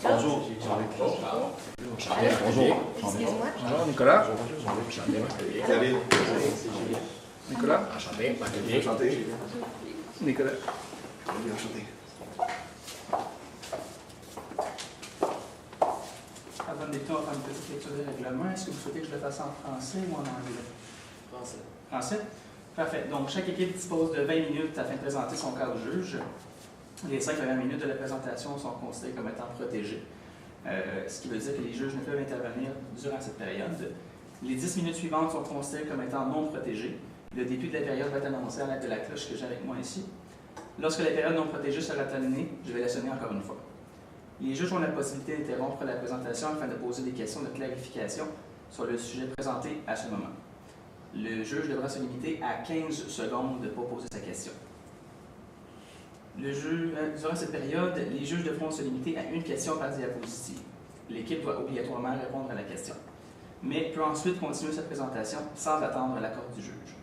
Bonjour. Bonjour. Excuse-moi. Bonjour, Nicolas. David. Nicolas. Enchanté, Marc-Olivier. Enchanté. Nicolas. Enchanté. Avant de débuter, on va faire une petite lecture des règlements. Est-ce que vous souhaitez que je le fasse en français ou en anglais? Français. Français? Parfait. Donc, chaque équipe dispose de 20 minutes afin de présenter son cas au juge. Les 5 premières minutes de la présentation sont considérées comme étant protégées, ce qui veut dire que les juges ne peuvent intervenir durant cette période. Les 10 minutes suivantes sont considérées comme étant non protégées. Le début de la période va être annoncé à l'aide de la cloche que j'ai avec moi ici. Lorsque la période non protégée sera terminée, je vais la sonner encore une fois. Les juges ont la possibilité d'interrompre la présentation afin de poser des questions de clarification sur le sujet présenté à ce moment. Le juge devra se limiter à 15 secondes pour poser sa question. Durant cette période, les juges devront se limiter à une question par diapositive. L'équipe doit obligatoirement répondre à la question, mais peut ensuite continuer sa présentation sans attendre l'accord du juge.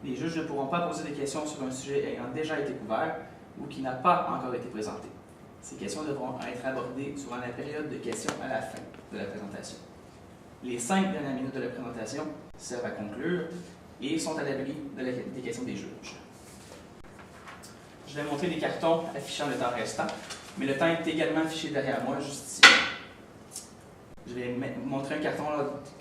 Les juges ne pourront pas poser des questions sur un sujet ayant déjà été couvert ou qui n'a pas encore été présenté. Ces questions devront être abordées durant la période de questions à la fin de la présentation. Les 5 dernières minutes de la présentation servent à conclure et sont à l'abri des questions des juges. Je vais montrer des cartons affichant le temps restant, mais le temps est également affiché derrière moi, juste ici. Je vais montrer un carton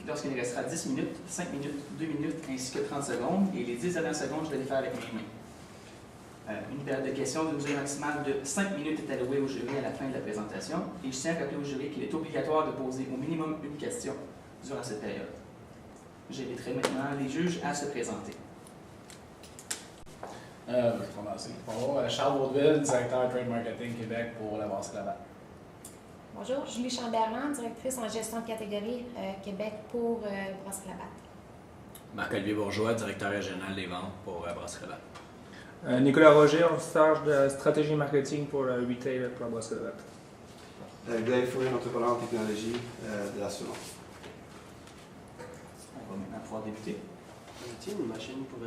lorsqu'il restera 10 minutes, 5 minutes, 2 minutes, ainsi que 30 secondes, et les 10 dernières secondes, je vais les faire avec mes mains. Une période de questions d'une durée maximale de 5 minutes est allouée au jury à la fin de la présentation, et je tiens à rappeler au jury qu'il est obligatoire de poser au minimum une question durant cette période. J'inviterai maintenant les juges à se présenter. Je vais commencer. Bonjour, Charles Baudeville, directeur Trade Marketing Québec pour la Brasse Cravate. Bonjour, Julie Chamberlain, directrice en gestion de catégorie Québec pour Brasse Cravate. Marc-Olivier Bourgeois, directeur régional des ventes pour Brasse Cravate. Nicolas Roger, en stage de stratégie marketing pour retail pour la Brasse Cravate. Glenn Fournier, entrepreneur en technologie de l'assurance. On va maintenant pouvoir débuter. Tiens, une machine pour...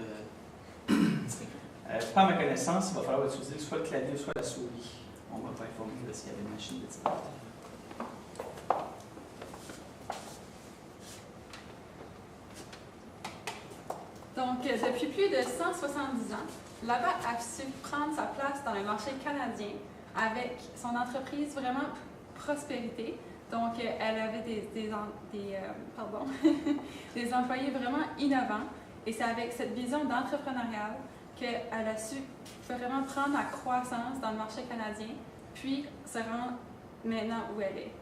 Par ma connaissance, il va falloir utiliser soit le clavier, soit la souris. On va pas informer s'il y avait une machine de type. Donc, depuis plus de 170 ans, Labatt a su prendre sa place dans le marché canadien avec son entreprise vraiment prospérité. Donc, elle avait des employés vraiment innovants. Et c'est avec cette vision d'entrepreneuriat qu'elle a su vraiment prendre la croissance dans le marché canadien, puis se rendre maintenant où elle est.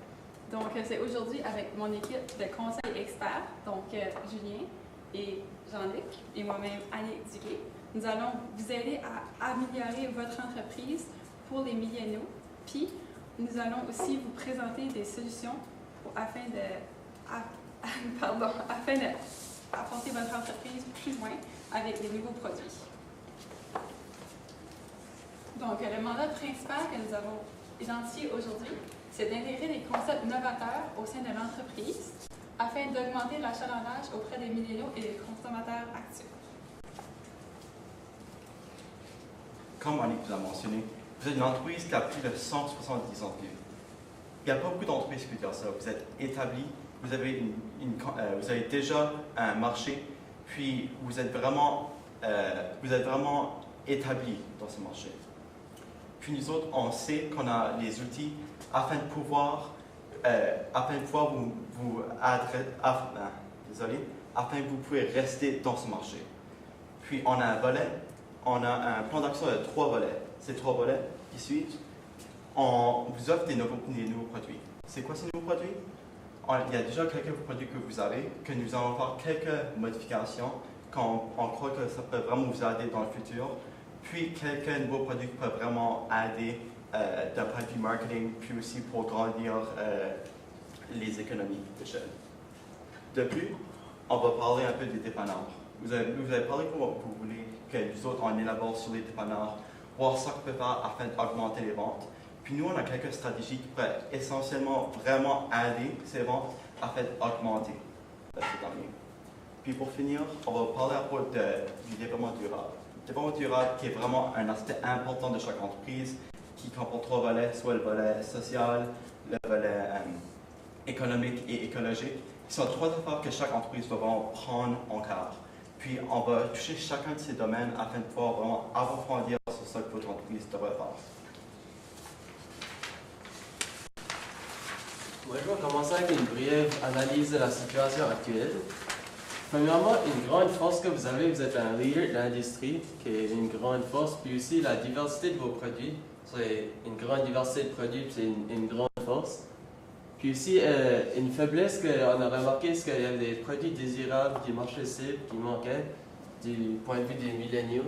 Donc, c'est aujourd'hui avec mon équipe de conseils experts, donc Julien et Jean-Luc et moi-même, Annick Duguay. Nous allons vous aider à améliorer votre entreprise pour les milléniaux, puis nous allons aussi vous présenter des solutions afin d'apporter votre entreprise plus loin avec des nouveaux produits. Donc, le mandat principal que nous avons identifié aujourd'hui, c'est d'intégrer des concepts novateurs au sein de l'entreprise afin d'augmenter l'achalandage auprès des milléniaux et des consommateurs actuels. Comme Annick vous a mentionné, vous êtes une entreprise qui a plus de 170 ans de vie. Il n'y a pas beaucoup d'entreprises qui peuvent dire ça. Vous êtes établi, vous avez déjà un marché, puis vous êtes vraiment établi dans ce marché. Puis nous autres, on sait qu'on a les outils afin de pouvoir afin que vous pouvez rester dans ce marché. Puis on a un plan d'action de 3 volets. Ces 3 volets qui suivent, on vous offre des nouveaux produits. C'est quoi ces nouveaux produits? Il y a déjà quelques produits que vous avez, que nous allons faire quelques modifications, on croit que ça peut vraiment vous aider dans le futur. Puis quelques nouveaux produits qui peuvent vraiment aider d'un point de vue marketing, puis aussi pour grandir les économies d'échelle. De plus, on va parler un peu des dépanneurs. Vous avez parlé que vous voulez que nous autres, on élabore sur les dépanneurs, voir ce qu'on peut faire afin d'augmenter les ventes. Puis nous, on a quelques stratégies qui pourraient essentiellement vraiment aider ces ventes afin d'augmenter ces derniers. Puis pour finir, on va parler à propos du développement durable. Le développement durable qui est vraiment un aspect important de chaque entreprise, qui comporte 3 volets, soit le volet social, le volet économique et écologique, qui sont trois efforts que chaque entreprise va vraiment prendre en compte. Puis on va toucher chacun de ces domaines afin de pouvoir vraiment approfondir sur ce que votre entreprise devrait faire. Moi, je vais commencer avec une brève analyse de la situation actuelle. Premièrement, une grande force que vous avez, vous êtes un leader de l'industrie, qui est une grande force, puis aussi la diversité de vos produits. C'est une grande diversité de produits, puis c'est une grande force. Puis aussi, une faiblesse qu'on a remarqué, c'est qu'il y avait des produits désirables du marché cible qui manquaient du point de vue des milléniaux.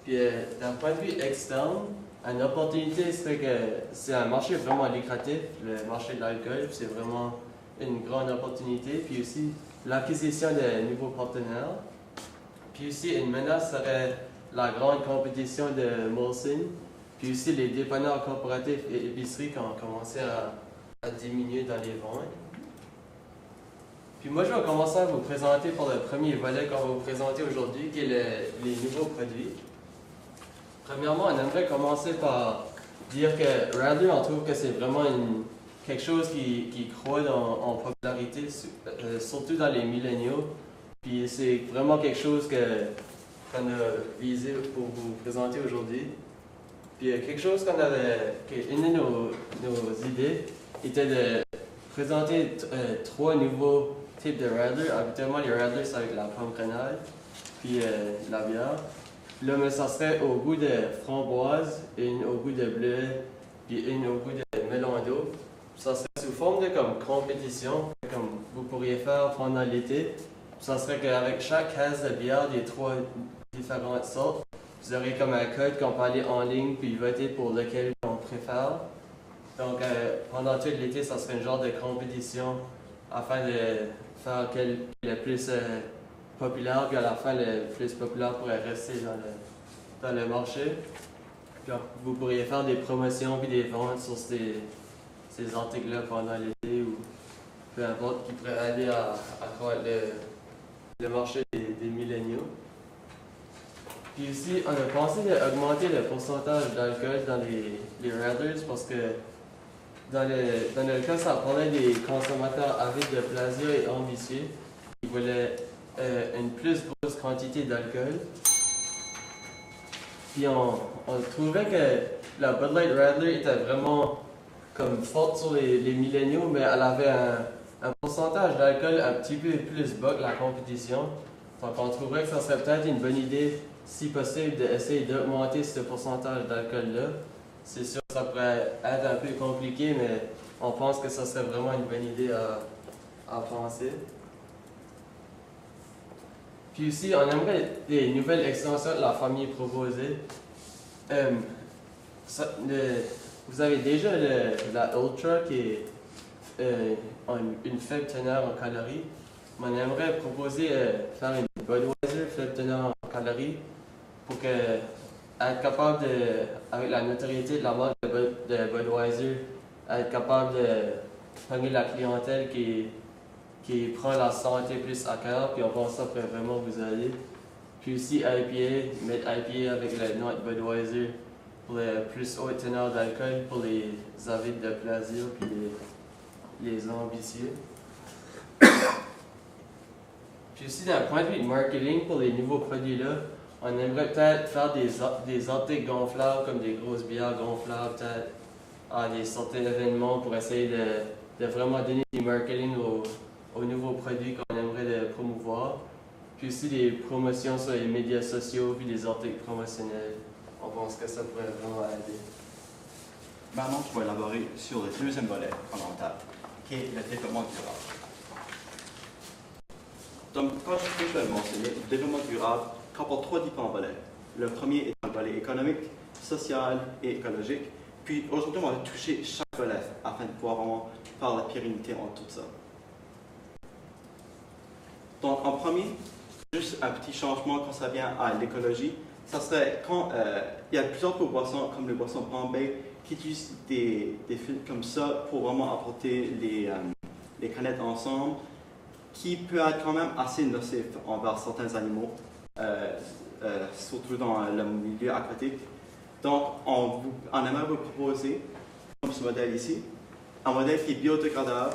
Puis d'un point de vue externe, une opportunité serait que c'est un marché vraiment lucratif, le marché de l'alcool, c'est vraiment une grande opportunité. Puis aussi, l'acquisition de nouveaux partenaires. Puis aussi, une menace serait la grande compétition de Molson. Puis aussi, les dépanneurs corporatifs et épiceries qui ont commencé à diminuer dans les ventes. Puis moi, je vais commencer à vous présenter pour le premier volet qu'on va vous présenter aujourd'hui, qui est les nouveaux produits. Premièrement, on aimerait commencer par dire que Radler, on trouve que c'est vraiment quelque chose qui croît en popularité, surtout dans les milléniaux. Puis c'est vraiment quelque chose qu'on a visé pour vous présenter aujourd'hui. Puis quelque chose une de nos idées était de présenter trois nouveaux types de Radler. Habituellement, les Radlers, c'est avec la pomme grenade, puis la bière. Là, mais ça serait au goût de framboise, une au goût de bleu, puis une au goût de melon d'eau. Ça serait sous forme de compétition, comme vous pourriez faire pendant l'été. Ça serait qu'avec chaque caisse de bière des trois différentes sortes, vous aurez comme un code qu'on peut aller en ligne puis voter pour lequel on préfère. Donc, pendant tout l'été, ça serait un genre de compétition afin de faire quel est le plus populaire, puis à la fin, le plus populaire pourrait rester dans le marché. Puis, vous pourriez faire des promotions puis des ventes sur ces articles-là pendant l'été ou peu importe, qui pourrait aider à croître le marché des milléniaux. Puis aussi, on a pensé d'augmenter le pourcentage d'alcool dans les Radlers parce que dans le cas, ça parlait des consommateurs avides de plaisir et ambitieux. Ils voulaient une plus grosse quantité d'alcool. Puis on trouvait que la Bud Light Radler était vraiment comme forte sur les milléniaux, mais elle avait un pourcentage d'alcool un petit peu plus bas que la compétition. Donc on trouverait que ça serait peut-être une bonne idée, si possible, d'essayer d'augmenter ce pourcentage d'alcool-là. C'est sûr que ça pourrait être un peu compliqué, mais on pense que ça serait vraiment une bonne idée à penser. Puis aussi, on aimerait des nouvelles extensions de la famille proposée. Vous avez déjà la Ultra qui a une faible teneur en calories. Mais on aimerait proposer faire une Budweiser faible teneur en calories pour être capable avec la notoriété de la marque de Budweiser, être capable de prendre la clientèle qui prend la santé plus à cœur, puis on pense que ça pourrait vraiment vous aider. Puis aussi IPA, mettre IPA avec le nom de Budweiser pour le plus haute teneur d'alcool pour les avides de plaisir puis les ambitieux. Puis aussi d'un point de vue de marketing pour les nouveaux produits-là, on aimerait peut-être faire des articles gonflables comme des grosses bières gonflables, peut-être à des sorties d'événements pour essayer de vraiment donner du marketing aux nouveaux produits qu'on aimerait de promouvoir. Puis aussi des promotions sur les médias sociaux, puis des articles promotionnels. On pense que ça pourrait vraiment aider. Maintenant, je vais élaborer sur le deuxième volet fondamental, qui est le développement durable. Donc, quand je vais le mentionner, le développement durable comporte trois différents volets. Le premier est un volet économique, social et écologique. Puis aujourd'hui, on va toucher chaque volet afin de pouvoir vraiment faire la pérennité en tout ça. Donc, en premier, juste un petit changement quand ça vient à l'écologie. Ça serait quand il y a plusieurs boissons, comme les boissons Bombay, qui utilisent des filtres comme ça pour vraiment apporter les canettes ensemble, qui peut être quand même assez nocif envers certains animaux, surtout dans le milieu aquatique. Donc, on aimerait vous proposer comme ce modèle ici, un modèle qui est biodégradable,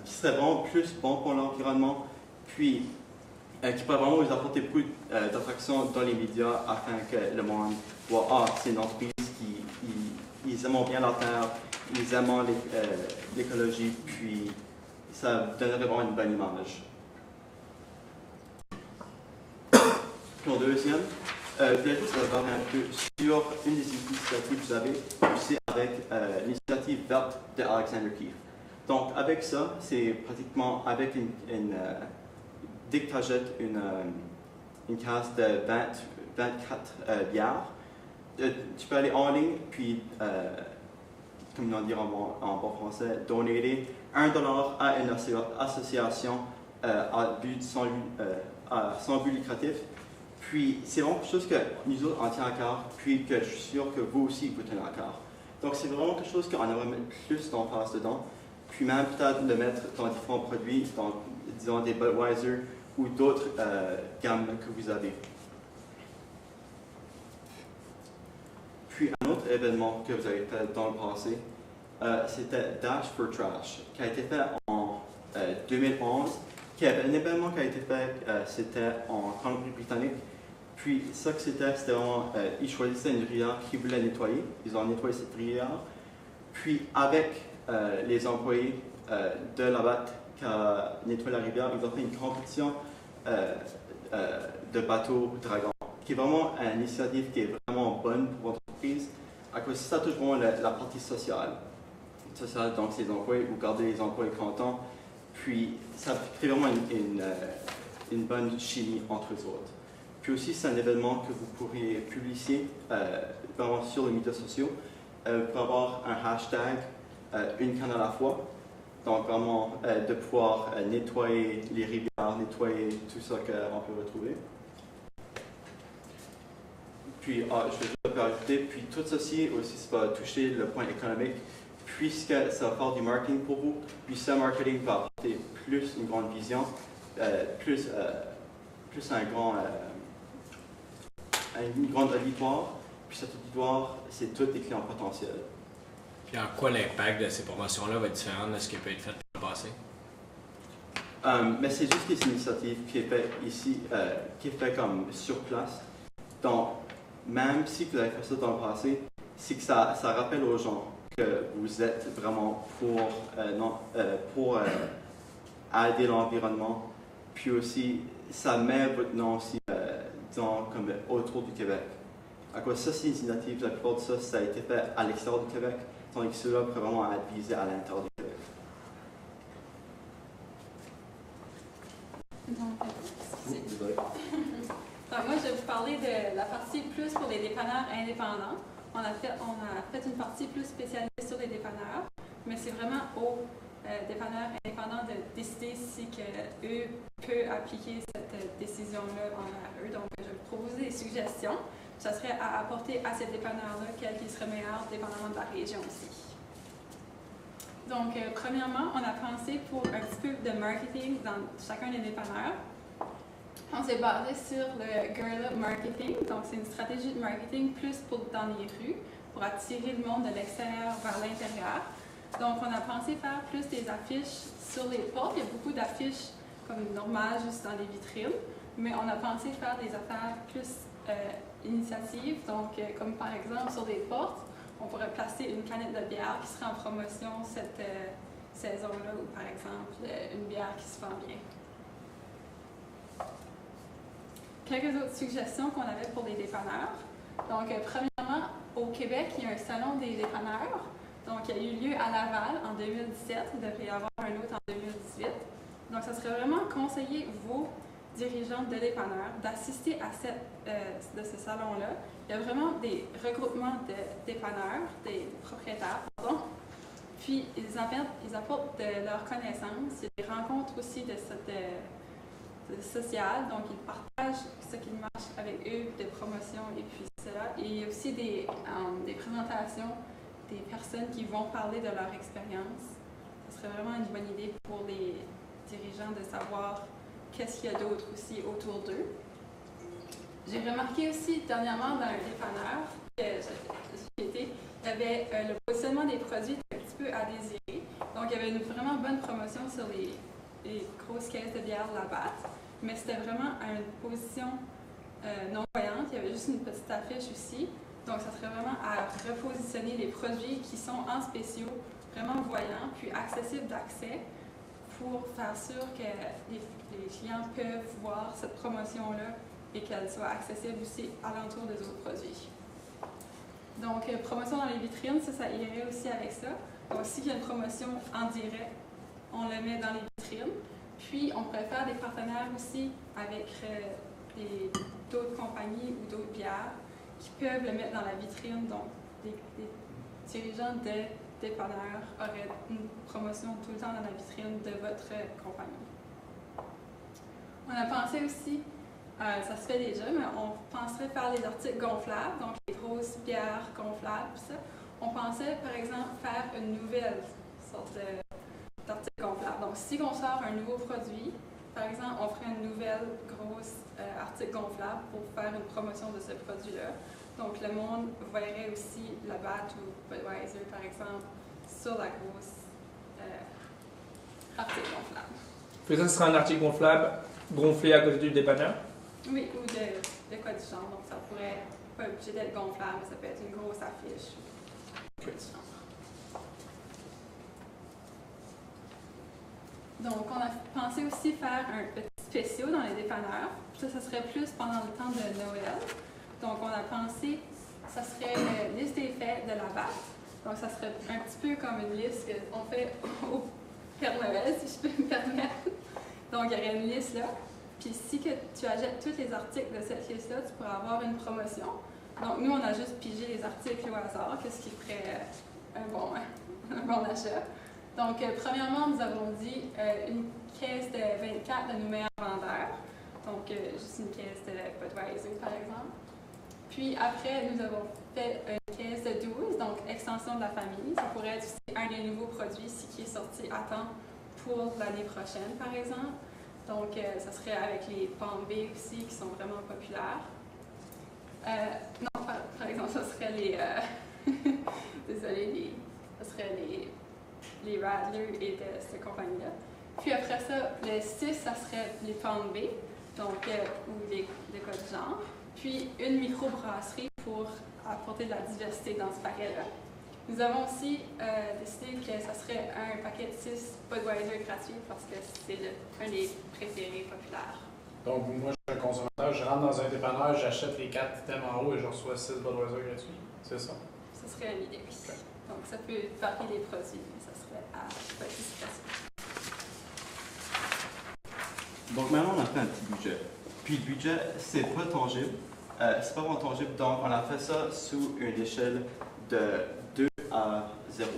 qui serait vraiment plus bon pour l'environnement, puis qui pourrait vraiment vous apporter beaucoup d'attraction dans les médias afin que le monde voit, ah, c'est une entreprise qui ils aiment bien la terre, ils aiment l'écologie, puis ça donnerait vraiment une bonne image. Puis en deuxième, je voulais juste parler un peu sur une des initiatives que vous avez, c'est avec l'initiative verte de Alexander Keefe. Donc avec ça, c'est pratiquement avec dès que tu achètes une caisse de 24 bières, tu peux aller en ligne, puis, comme on dit en bon français, donner $1 à une association sans but lucratif. Puis, c'est vraiment quelque chose que nous autres en tenons à cœur, puis que je suis sûr que vous aussi vous tenez à cœur. Donc, c'est vraiment quelque chose qu'on aimerait mettre plus d'emphase dedans, puis même peut-être le mettre dans différents produits, dans, disons, des Budweiser ou d'autres gammes que vous avez. Puis un autre événement que vous avez fait dans le passé, c'était Dash for Trash, qui a été fait en 2011. Un événement qui a été fait, c'était en Colombie-Britannique. Puis ça que c'était vraiment, ils choisissaient une rivière qu'ils voulaient nettoyer. Ils ont nettoyé cette rivière. Puis avec les employés de la BAT qui a nettoyé la rivière, ils ont fait une compétition de bateaux dragons, qui est vraiment une initiative qui est vraiment bonne pour votre entreprise, à cause de ça touche vraiment la partie sociale. Donc c'est les employés, vous gardez les employés contents, puis ça crée vraiment une bonne chimie entre eux autres. Puis aussi, c'est un événement que vous pourriez publier vraiment sur les médias sociaux pour avoir un hashtag, une canne à la fois. Donc vraiment de pouvoir nettoyer les rivières, nettoyer tout ça qu'on peut retrouver. Puis, je vais juste ajouter, puis tout ceci aussi, ça va toucher le point économique, puisque ça va faire du marketing pour vous, puis ce marketing va apporter plus une grande vision, plus une grande auditoire, puis cet auditoire, c'est tous des clients potentiels. Puis en quoi l'impact de ces promotions-là va être différent de ce qui peut être fait dans le passé? Mais c'est juste des initiatives qui est fait ici, qui est fait comme sur place. Donc, même si vous avez fait ça dans le passé, c'est que ça rappelle aux gens que vous êtes vraiment pour aider l'environnement. Puis aussi, ça met votre nom aussi, disons, comme autour du Québec. À cause ça, c'est une initiative, la plupart de ça a été fait à l'extérieur du Québec, tandis que cela peut vraiment être visé à l'intérieur du Québec. Donc, moi, je vais vous parler de la partie plus pour les dépanneurs indépendants. On a fait une partie plus spécialisée sur les dépanneurs, mais c'est vraiment aux dépanneurs indépendants de décider si eux peuvent appliquer cette décision-là envers eux. Donc, je vais vous proposer des suggestions. Ça serait à apporter à ces dépanneurs-là quel qui serait meilleur, dépendamment de la région aussi. Donc, premièrement, on a pensé pour un petit peu de marketing dans chacun des dépanneurs. On s'est basé sur le guerrilla marketing, donc c'est une stratégie de marketing plus dans les rues, pour attirer le monde de l'extérieur vers l'intérieur. Donc on a pensé faire plus des affiches sur les portes. Il y a beaucoup d'affiches comme normales juste dans les vitrines, mais on a pensé faire des affaires plus initiatives, donc comme par exemple sur les portes, on pourrait placer une canette de bière qui serait en promotion cette saison-là, ou par exemple une bière qui se vend bien. Quelques autres suggestions qu'on avait pour les dépanneurs. Donc, premièrement, au Québec, il y a un salon des dépanneurs. Donc, il a eu lieu à Laval en 2017. Il devrait y avoir un autre en 2018. Donc, ça serait vraiment conseiller vos dirigeants de dépanneurs d'assister à de ce salon-là. Il y a vraiment des regroupements de dépanneurs, des propriétaires, pardon. Puis, ils apportent de leurs connaissances. Il y a des rencontres aussi de social, donc ils partagent ce qui marche avec eux, des promotions et puis cela. Et il y a aussi des présentations des personnes qui vont parler de leur expérience. Ce serait vraiment une bonne idée pour les dirigeants de savoir qu'est-ce qu'il y a d'autre aussi autour d'eux. J'ai remarqué aussi dernièrement dans un dépanneur que j'ai été, il y il y avait le positionnement des produits était un petit peu à désirer. Donc, il y avait une vraiment bonne promotion sur les grosses caisses de bière de la Batte, mais c'était vraiment à une position non-voyante. Il y avait juste une petite affiche aussi. Donc, ça serait vraiment à repositionner les produits qui sont en spéciaux, vraiment voyants, puis accessibles d'accès, pour faire sûr que les clients peuvent voir cette promotion-là et qu'elle soit accessible aussi alentour des autres produits. Donc, promotion dans les vitrines, ça irait aussi avec ça. Donc, s'il y a une promotion en direct, on le met dans les vitrines. Puis, on pourrait faire des partenaires aussi avec d'autres compagnies ou d'autres bières qui peuvent le mettre dans la vitrine. Donc, des dirigeants de dépanneurs auraient une promotion tout le temps dans la vitrine de votre compagnie. On a pensé aussi, ça se fait déjà, mais on penserait faire les articles gonflables, donc les grosses bières gonflables, ça. On pensait, par exemple, faire une nouvelle sorte d'article gonflable. Donc, si on sort un nouveau produit, par exemple, on ferait une nouvelle grosse article gonflable pour faire une promotion de ce produit-là. Donc, le monde verrait aussi la Batte ou Budweiser, par exemple, sur la grosse article gonflable. Puis ça, ce sera un article gonflé à côté du dépanneur? Oui, ou de quoi du genre. Donc, ça pourrait pas obligé d'être gonflable, mais ça peut être une grosse affiche. Okay. Donc, on a pensé aussi faire un petit spécial dans les dépanneurs. Ça serait plus pendant le temps de Noël. Donc, on a pensé, ça serait une liste des fêtes de la Batte. Donc, ça serait un petit peu comme une liste qu'on fait au Père Noël, si je peux me permettre. Donc, il y aurait une liste là. Puis, si que tu achètes tous les articles de cette liste-là, tu pourras avoir une promotion. Donc, nous, on a juste pigé les articles au hasard, qu'est-ce qui ferait un bon achat. Donc, premièrement, nous avons dit une caisse de 24 de nos meilleurs vendeurs. Donc, juste une caisse de Budweiser, par exemple. Puis après, nous avons fait une caisse de 12, donc extension de la famille. Ça pourrait être aussi un des nouveaux produits qui est sorti à temps pour l'année prochaine, par exemple. Donc, ça serait avec les Palm Bay aussi, qui sont vraiment populaires. Non, par exemple, ça serait les... désolé, ça serait les Radler et de cette compagnie-là. Puis après ça, le 6, ça serait les Palm Bay, donc, ou des cas du genre. Puis une microbrasserie pour apporter de la diversité dans ce paquet-là. Nous avons aussi décidé que ça serait un paquet de 6 Budweiser gratuits parce que c'est un des préférés populaires. Donc, moi, je suis un consommateur, je rentre dans un dépanneur, j'achète les 4 items en haut et je reçois 6 Budweiser gratuits. C'est ça? Ce serait une idée, oui. Okay. Donc, ça peut varier les produits, mais ça serait à participation. Donc maintenant, on a fait un petit budget. Puis le budget, c'est pas tangible. C'est pas vraiment tangible, donc on a fait ça sous une échelle de 2 à 0.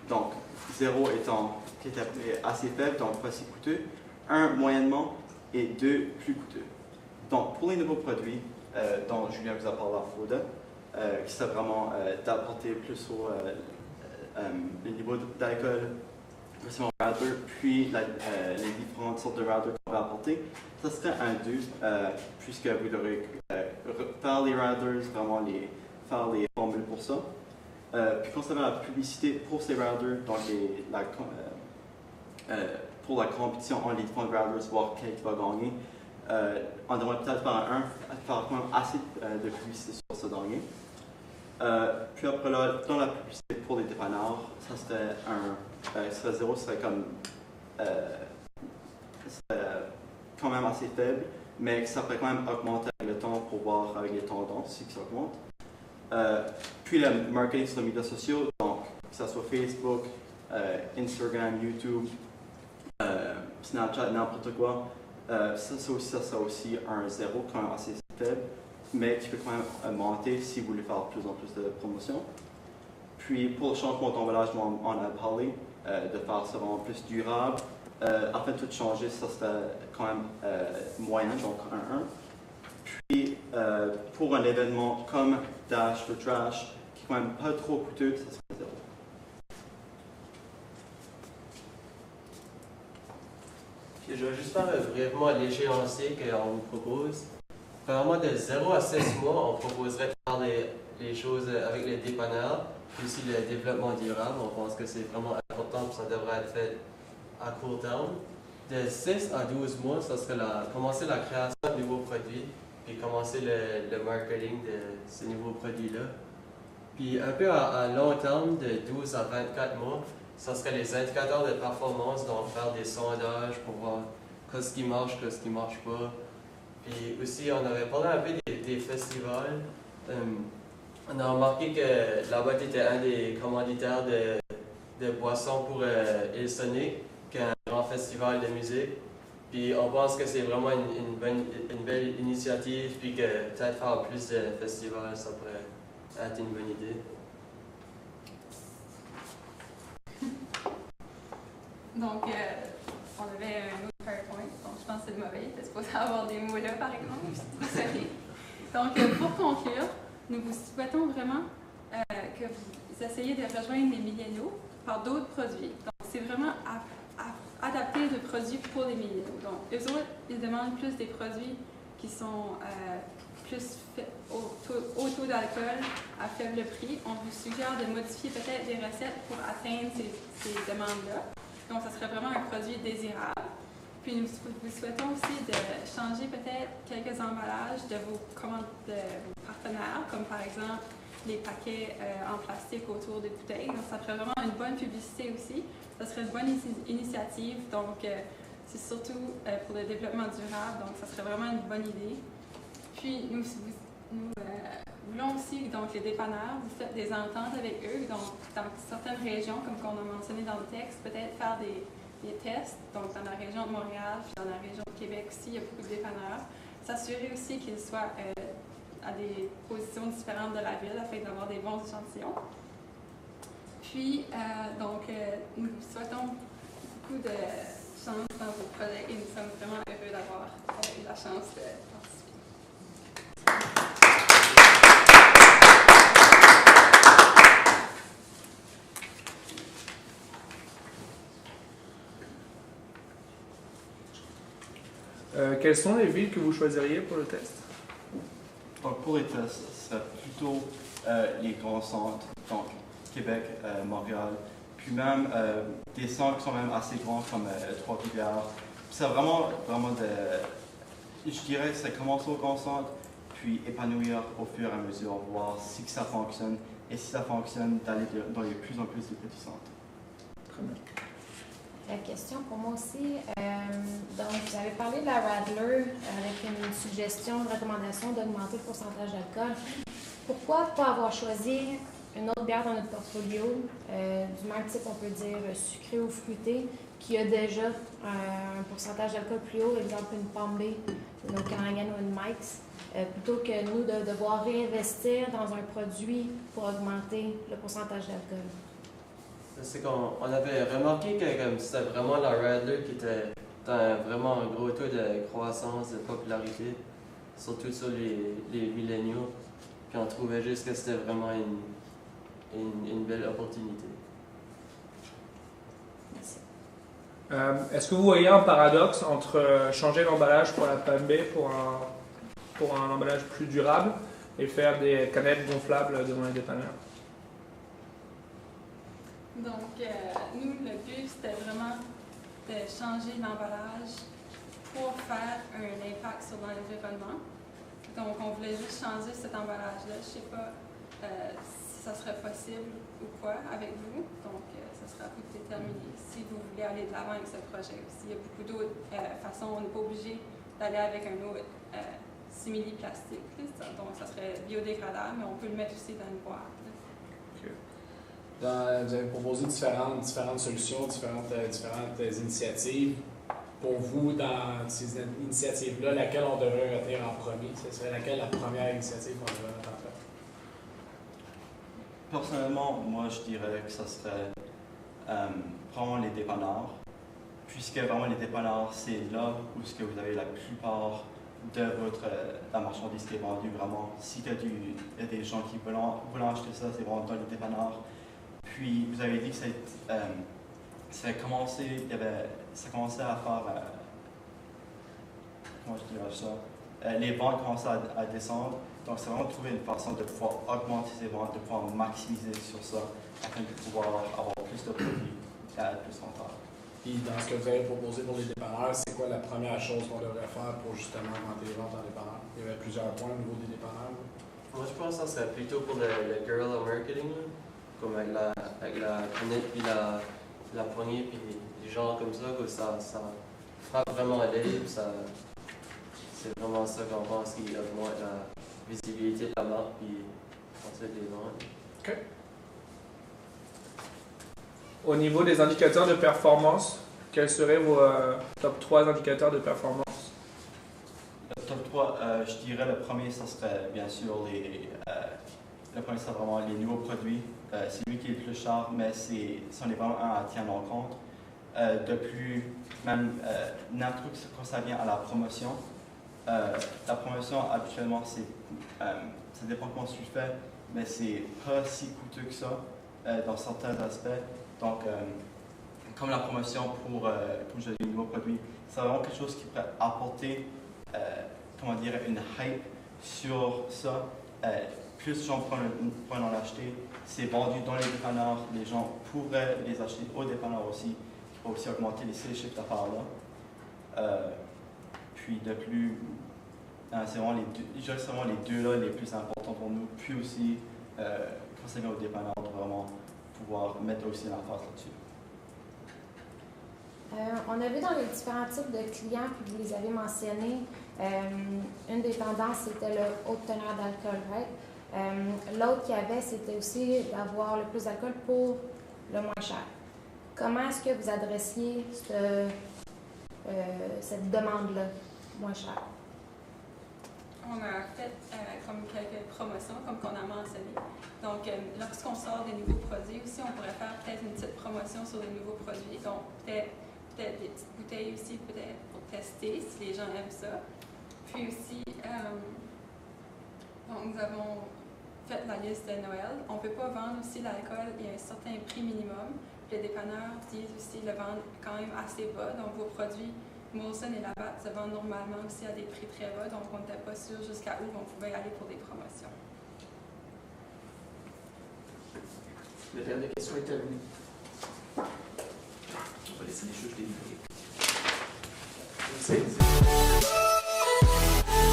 Donc 0 étant qui était assez faible, donc pas si coûteux, 1 moyennement et 2 plus coûteux. Donc pour les nouveaux produits, dont Julien vous a parlé à Fauda, qui sont vraiment d'apporter plus au le niveau d'alcool, version Radler, puis les différentes sortes de Radler qu'on va apporter, ça serait un 2, puisque vous devrez faire les Radlers, vraiment faire les formules pour ça. Puis concernant la publicité pour ces Radlers, donc pour la compétition entre les différents Radlers, voir qui va gagner, on devrait peut-être faire faire quand même assez de publicité sur ce dernier. Puis après là, dans la publicité pour les dépanneurs, ça serait 0, ce serait comme quand même assez faible, mais ça pourrait quand même augmenter avec le temps pour voir avec les tendances si ça augmente. Puis le marketing sur les médias sociaux, donc que ce soit Facebook, Instagram, YouTube, Snapchat, n'importe quoi, ça sera aussi un 0 quand même assez faible, mais qui peut quand même monter si vous voulez faire de plus en plus de promotions. Puis pour le changement d'emballage, on a parlé de faire ça vraiment plus durable. Afin de tout changer, ça serait quand même moyen, donc 1-1. Puis pour un événement comme Dash for Trash, qui est quand même pas trop coûteux, ça serait 0. Puis je vais juste faire brièvement l'échéancier qu'on vous propose. Premièrement, de 0 à 6 mois, on proposerait de faire les choses avec les dépanneurs. Puis aussi le développement durable, on pense que c'est vraiment important, puis ça devrait être fait à court terme. De 6 à 12 mois, ça serait commencer la création de nouveaux produits, puis commencer le marketing de ces nouveaux produits-là. Puis un peu à long terme, de 12 à 24 mois, ça serait les indicateurs de performance, donc faire des sondages pour voir ce qui marche, ce qui ne marche pas. Puis aussi, on avait parlé un peu des festivals. On a remarqué que la boîte était un des commanditaires de boissons pour Hillsonic, qui est un grand festival de musique. Puis on pense que c'est vraiment une belle initiative, puis que peut-être faire plus de festivals, ça pourrait être une bonne idée. Donc, on avait un autre PowerPoint, donc je pense que c'est le mauvais. Il était supposé avoir des mots là, par exemple. Désolée. Donc, pour conclure, nous vous souhaitons vraiment que vous essayiez de rejoindre les milléniaux par d'autres produits. Donc, c'est vraiment adapter de produits pour les milléniaux. Donc, eux autres, ils demandent plus des produits qui sont plus au taux d'alcool, à faible prix. On vous suggère de modifier peut-être des recettes pour atteindre ces demandes-là. Donc, ça serait vraiment un produit désirable. Puis, nous vous souhaitons aussi de changer peut-être quelques emballages de vos partenaires, comme par exemple les paquets en plastique autour des bouteilles. Donc, ça ferait vraiment une bonne publicité aussi. Ça serait une bonne initiative. Donc, c'est surtout pour le développement durable. Donc, ça serait vraiment une bonne idée. Puis, nous voulons aussi, donc, les dépanneurs, vous faites des ententes avec eux. Donc, dans certaines régions, comme on a mentionné dans le texte, peut-être faire des tests. Donc, dans la région de Montréal, puis dans la région de Québec aussi, il y a beaucoup de dépanneurs. S'assurer aussi qu'ils soient à des positions différentes de la ville afin d'avoir des bons échantillons. Puis, nous vous souhaitons beaucoup de chance dans vos projets et nous sommes vraiment heureux d'avoir eu la chance de participer. Quelles sont les villes que vous choisiriez pour le test? Donc pour les tests, ce serait plutôt les grands centres, donc Québec, Montréal, puis même des centres qui sont même assez grands comme Trois-Rivières. C'est vraiment je dirais, c'est commencer au grand centre, puis épanouir au fur et à mesure, voir si ça fonctionne, et si ça fonctionne, d'aller dans les plus en plus de petits centres. Très bien. La question pour moi aussi. Donc, vous avez parlé de la Radler avec une suggestion, une recommandation d'augmenter le pourcentage d'alcool. Pourquoi pas avoir choisi une autre bière dans notre portfolio, du même type, on peut dire sucré ou fruité, qui a déjà un pourcentage d'alcool plus haut, exemple une Palm-B, une Okanagan ou une Mike's, plutôt que nous de devoir réinvestir dans un produit pour augmenter le pourcentage d'alcool? C'est qu'on avait remarqué que c'était vraiment la Radler qui était dans vraiment un gros taux de croissance, de popularité, surtout sur les milléniaux. Puis on trouvait juste que c'était vraiment une belle opportunité. Merci. Est-ce que vous voyez un paradoxe entre changer l'emballage pour la Palm-B pour un emballage plus durable et faire des canettes gonflables devant les dépanneurs? Donc, nous, le but, c'était vraiment de changer l'emballage pour faire un impact sur l'environnement. Donc, on voulait juste changer cet emballage-là. Je ne sais pas si ça serait possible ou quoi avec vous. Donc, ça sera à vous de déterminer si vous voulez aller de l'avant avec ce projet aussi. Il y a beaucoup d'autres façons. On n'est pas obligé d'aller avec un autre simili-plastique. Donc, ça serait biodégradable, mais on peut le mettre aussi dans une boîte. Vous avez proposé différentes solutions, différentes initiatives. Pour vous, dans ces initiatives-là, laquelle on devrait retenir en premier? Ce serait laquelle la première initiative qu'on devrait mettre en place? Personnellement, moi je dirais que ça serait vraiment les dépanneurs, puisque vraiment les dépanneurs, c'est là où ce que vous avez la plupart de la marchandise qui est vendue vraiment. Si il y a des gens qui veulent acheter ça, c'est vraiment dans les dépanneurs. Puis vous avez dit que ça commençait à faire, comment je dirais ça, les ventes commencent à descendre. Donc, c'est vraiment trouver une façon de pouvoir augmenter ces ventes, de pouvoir maximiser sur ça, afin de pouvoir avoir plus de produits et être plus rentable. Puis, dans ce que vous avez proposé pour les dépanneurs, c'est quoi la première chose qu'on devrait faire pour justement augmenter les ventes en dépanneur? Il y avait plusieurs points au niveau des dépanneurs. Moi, je pense que ça serait plutôt pour le guerrilla marketing, là. Comme avec la canette, puis la poignée, puis des genres comme ça, que ça frappe vraiment à l'œil, puis c'est vraiment ça qu'on pense qui augmente la visibilité de la marque, puis ensuite les ventes. OK. Au niveau des indicateurs de performance, quels seraient vos top 3 indicateurs de performance? Le top 3, je dirais le premier, ça serait bien sûr le premier, c'est vraiment les nouveaux produits. C'est lui qui est le plus cher, mais c'en est vraiment un à tenir en compte. De plus, même un truc quand ça vient à la promotion. La promotion, habituellement, ça dépend comment tu le fais, mais c'est pas si coûteux que ça dans certains aspects. Donc, comme la promotion pour les nouveaux produits, c'est vraiment quelque chose qui pourrait apporter, une hype sur ça. Plus de gens pourraient en acheter. C'est vendu dans les dépanneurs, les gens pourraient les acheter au dépanneur aussi, qui pourrait aussi augmenter les chiffres d'affaires là. Puis de plus, c'est vraiment les deux là les plus importants pour nous. Puis aussi, quand ça vient au dépanneur, on doit vraiment pouvoir mettre aussi l'emphase là-dessus. On a vu dans les différents types de clients, puis vous les avez mentionnés, une des tendances, c'était le haute teneur d'alcool, right? L'autre qu'il y avait, c'était aussi d'avoir le plus d'alcool pour le moins cher. Comment est-ce que vous adressiez cette demande-là, moins chère? On a fait comme quelques promotions, comme qu'on a mentionné. Donc, lorsqu'on sort des nouveaux produits aussi, on pourrait faire peut-être une petite promotion sur les nouveaux produits. Donc, peut-être des petites bouteilles aussi, peut-être pour tester si les gens aiment ça. Puis aussi, donc nous avons fait la liste de Noël. On ne peut pas vendre aussi l'alcool, il y a un certain prix minimum. Les dépanneurs disent aussi le vendre quand même assez bas. Donc, vos produits Molson et Labatt se vendent normalement aussi à des prix très bas, donc on n'était pas sûr jusqu'à où on pouvait aller pour des promotions. La période de questions est terminée. On va laisser les juges délibérer. Merci.